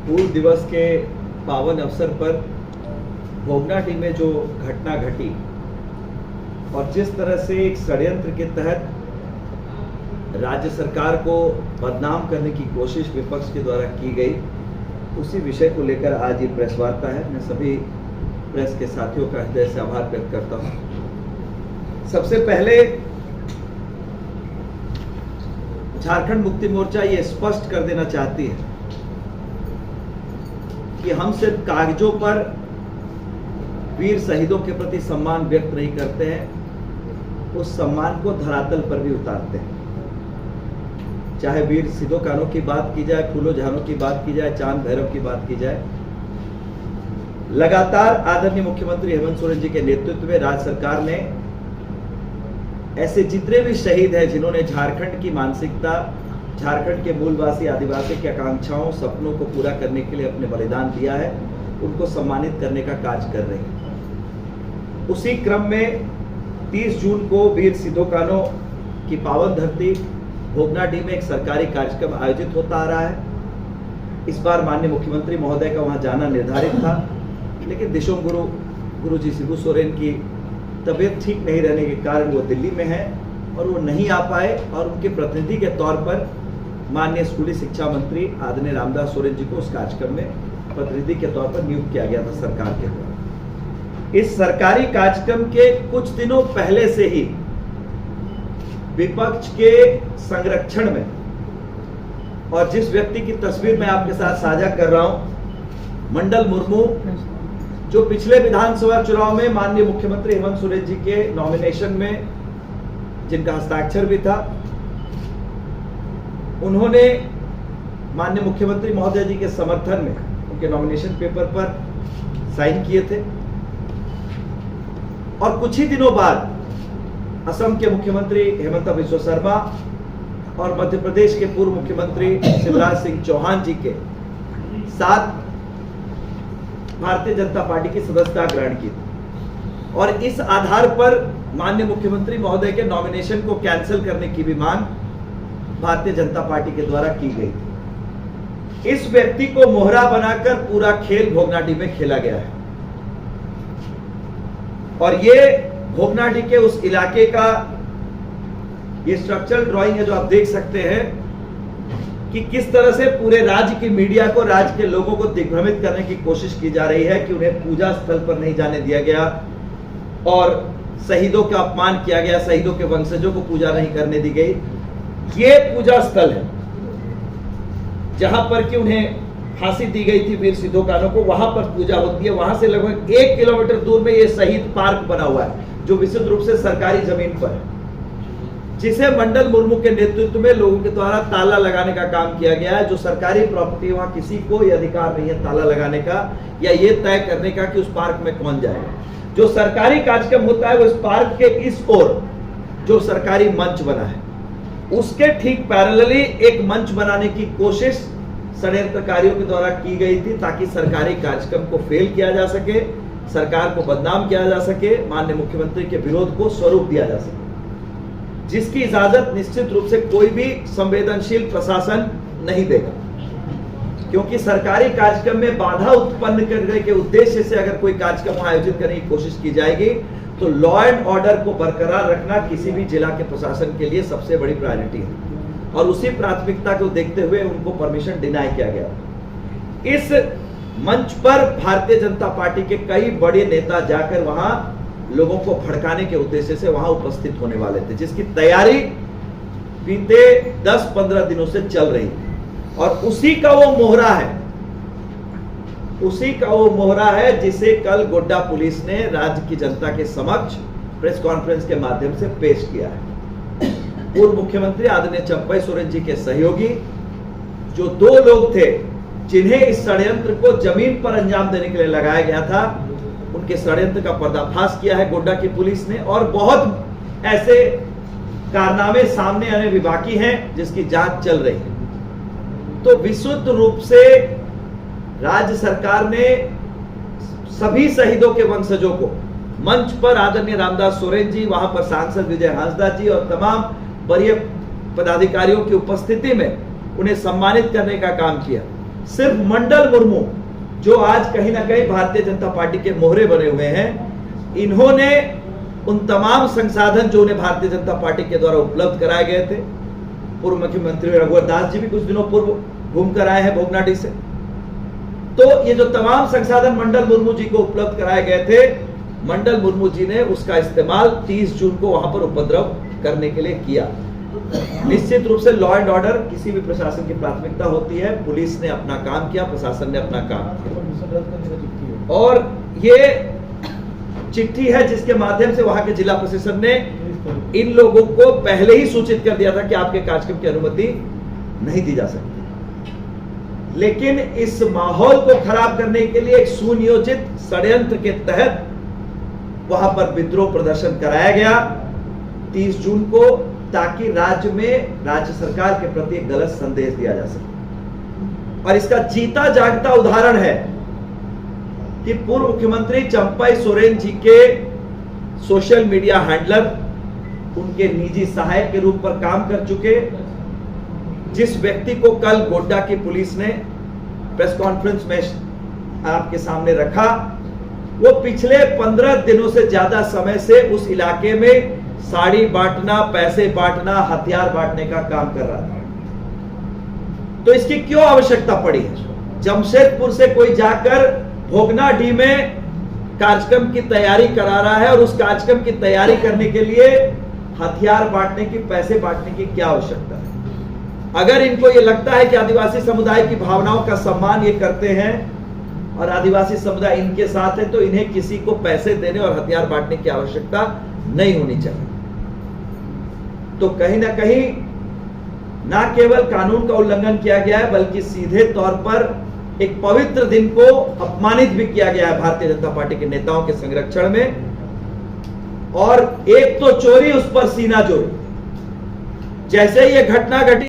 हूल दिवस के पावन अवसर पर भोगनाडीह में जो घटना घटी और जिस तरह से एक षड्यंत्र के तहत राज्य सरकार को बदनाम करने की कोशिश विपक्ष के द्वारा की गई, उसी विषय को लेकर आज ये प्रेस वार्ता है। मैं सभी प्रेस के साथियों का हृदय से आभार व्यक्त करता हूं। सबसे पहले झारखंड मुक्ति मोर्चा ये स्पष्ट कर देना चाहती है कि हम सिर्फ कागजों पर वीर शहीदों के प्रति सम्मान व्यक्त नहीं करते हैं, उस सम्मान को धरातल पर भी उतारते हैं। चाहे वीर सिदो कान्हू की बात की जाए, फूलो झानो की बात की जाए, चांद भैरव की बात की जाए, लगातार आदरणीय मुख्यमंत्री हेमंत सोरेन जी के नेतृत्व में राज्य सरकार ने ऐसे जितने भी शहीद हैं जिन्होंने झारखंड की मानसिकता, झारखंड के मूलवासी आदिवासी की आकांक्षाओं, सपनों को पूरा करने के लिए अपने बलिदान दिया है, उनको सम्मानित करने का कार्य कर रहे हैं। उसी क्रम में 30 जून को वीर सिदो कान्हू की पावन धरती भोगनाडीह में एक सरकारी कार्यक्रम आयोजित होता आ रहा है। इस बार माननीय मुख्यमंत्री महोदय का वहां जाना निर्धारित था, लेकिन दिशोम गुरु जी शिबू सोरेन की तबीयत ठीक नहीं रहने के कारण वो दिल्ली में है और वो नहीं आ पाए, और उनके प्रतिनिधि के तौर पर माननीय स्कूली शिक्षा मंत्री आदरणीय रामदास सोरेन जी को उस कार्यक्रम में प्रतिनिधि के तौर पर नियुक्त किया गया था सरकार के द्वारा। इस सरकारी कार्यक्रम के कुछ दिनों पहले से ही विपक्ष के संरक्षण में, और जिस व्यक्ति की तस्वीर मैं आपके साथ साझा कर रहा हूं, मंडल मुर्मू, जो पिछले विधानसभा चुनाव में माननीय मुख्यमंत्री हेमंत सोरेन जी के नॉमिनेशन में जिनका हस्ताक्षर भी था, उन्होंने माननीय मुख्यमंत्री महोदय जी के समर्थन में उनके नॉमिनेशन पेपर पर साइन किए थे। और कुछ ही दिनों बाद असम के मुख्यमंत्री हेमंत बिस्वा शर्मा और मध्य प्रदेश के पूर्व मुख्यमंत्री शिवराज सिंह चौहान जी के साथ भारतीय जनता पार्टी की सदस्यता ग्रहण की, और इस आधार पर माननीय मुख्यमंत्री महोदय के नॉमिनेशन को कैंसिल करने की भी मांग भारतीय जनता पार्टी के द्वारा की गई। इस व्यक्ति को मोहरा बनाकर पूरा खेल भोगनाडीह में खेला गया है, और ये भोगनाडीह के उस इलाके का ये स्ट्रक्चरल ड्राइंग है जो आप देख सकते हैं कि किस तरह से पूरे राज्य की मीडिया को, राज्य के लोगों को दिग्भ्रमित करने की कोशिश की जा रही है कि उन्हें पूजा स्थल पर नहीं जाने दिया गया और शहीदों का अपमान किया गया, शहीदों के वंशजों को पूजा नहीं करने दी गई। ये पूजा स्थल है जहां पर कि उन्हें फांसी दी गई थी वीर सिदो कान्हू को, वहां पर पूजा होती है। वहां से लगभग 1 किलोमीटर दूर में ये शहीद पार्क बना हुआ है जो विशुद्ध रूप से सरकारी जमीन पर है, जिसे मंडल मुर्मू के नेतृत्व में लोगों के द्वारा ताला लगाने का काम किया गया है। जो सरकारी प्रॉपर्टी, वहां किसी को यह अधिकार नहीं है ताला लगाने का या ये तय करने का कि उस पार्क में कौन जाएगा। जो सरकारी कार्यक्रम होता है वो इस पार्क के इस ओर जो सरकारी मंच बना है उसके ठीक पैरेलली एक मंच बनाने की कोशिश षड्यंत्रकारियों के द्वारा की गई थी, ताकि सरकारी कार्यक्रम को फेल किया जा सके, सरकार को बदनाम किया जा सके, माननीय मुख्यमंत्री के विरोध को स्वरूप दिया जा सके, जिसकी इजाजत निश्चित रूप से कोई भी संवेदनशील प्रशासन नहीं देगा। क्योंकि सरकारी कार्यक्रम में बाधा उत्पन्न करने के उद्देश्य से अगर कोई कार्यक्रम आयोजित करने की कोशिश की जाएगी तो लॉ एंड ऑर्डर को बरकरार रखना किसी भी जिला के प्रशासन के लिए सबसे बड़ी प्रायोरिटी है, और उसी प्राथमिकता को देखते हुए उनको परमिशन डिनाई किया गया। इस मंच पर भारतीय जनता पार्टी के कई बड़े नेता जाकर वहां लोगों को भड़काने के उद्देश्य से वहां उपस्थित होने वाले थे, जिसकी तैयारी बीते 10-15 दिनों से चल रही है। और उसी का वो मोहरा है, उसी का वो मोहरा है जिसे कल गोड्डा पुलिस ने राज्य की जनता के समक्ष प्रेस कॉन्फ्रेंस के माध्यम से पेश किया है। पूर्व मुख्यमंत्री आदरणीय चंपई सोरेन जी के सहयोगी जो 2 लोग थे जिन्हें इस षड्यंत्र को जमीन पर अंजाम देने के लिए लगाया गया था, उनके षड्यंत्र का पर्दाफाश किया है गोड्डा की पुलिस ने, और बहुत ऐसे कारनामे सामने आने भी बाकी हैं जिसकी जांच चल रही है। तो विशुद्ध रूप से राज्य सरकार ने सभी शहीदों के वंशजों को मंच पर आदरणीय रामदास सोरेन जी, वहां पर सांसद विजय हांसदा जी और तमाम वरीय पदाधिकारियों की उपस्थिति में उन्हें सम्मानित करने का काम किया। सिर्फ मंडल मुर्मू, जो आज कहीं ना कहीं भारतीय जनता पार्टी के मोहरे बने हुए हैं, इन्होंने उन तमाम संसाधन जो उन्हें भारतीय जनता पार्टी के द्वारा उपलब्ध कराए गए थे, पूर्व मुख्यमंत्री रघुवर दास जी भी कुछ दिनों पूर्व घूमकर आए हैं भोगनाडीह से, तो ये जो तमाम संसाधन मंडल मुर्मू जी को उपलब्ध कराए गए थे, मंडल मुर्मू जी ने उसका इस्तेमाल 30 जून को वहां पर उपद्रव करने के लिए किया। निश्चित रूप से लॉ एंड ऑर्डर किसी भी प्रशासन की प्राथमिकता होती है। पुलिस ने अपना काम किया, प्रशासन ने अपना काम किया, और ये चिट्ठी है जिसके माध्यम से वहां के जिला प्रशासन ने इन लोगों को पहले ही सूचित कर दिया था कि आपके कार्यक्रम की अनुमति नहीं दी जा सकती। लेकिन इस माहौल को खराब करने के लिए एक सुनियोजित षड्यंत्र के तहत वहां पर विद्रोह प्रदर्शन कराया गया 30 जून को, ताकि राज्य में राज्य सरकार के प्रति एक गलत संदेश दिया जा सके। और इसका जीता जागता उदाहरण है कि पूर्व मुख्यमंत्री चंपई सोरेन जी के सोशल मीडिया हैंडलर, उनके निजी सहायक के रूप पर काम कर चुके, जिस व्यक्ति को कल गोड्डा की पुलिस ने प्रेस कॉन्फ्रेंस में आपके सामने रखा, वो पिछले 15 दिनों से ज्यादा समय से उस इलाके में साड़ी बांटना, पैसे बांटना, हथियार बांटने का काम कर रहा था। तो इसकी क्यों आवश्यकता पड़ी है? जमशेदपुर से कोई जाकर भोगनाडीह में कार्यक्रम की तैयारी करा रहा है, और उस कार्यक्रम की तैयारी करने के लिए हथियार बांटने की, पैसे बांटने की क्या आवश्यकता है? अगर इनको ये लगता है कि आदिवासी समुदाय की भावनाओं का सम्मान ये करते हैं और आदिवासी समुदाय इनके साथ है, तो इन्हें किसी को पैसे देने और हथियार बांटने की आवश्यकता नहीं होनी चाहिए। तो कहीं ना कहीं ना केवल कानून का उल्लंघन किया गया है, बल्कि सीधे तौर पर एक पवित्र दिन को अपमानित भी किया गया है भारतीय जनता पार्टी के नेताओं के संरक्षण में। और एक तो चोरी, उस पर सीना चोरी। जैसे ये घटना घटी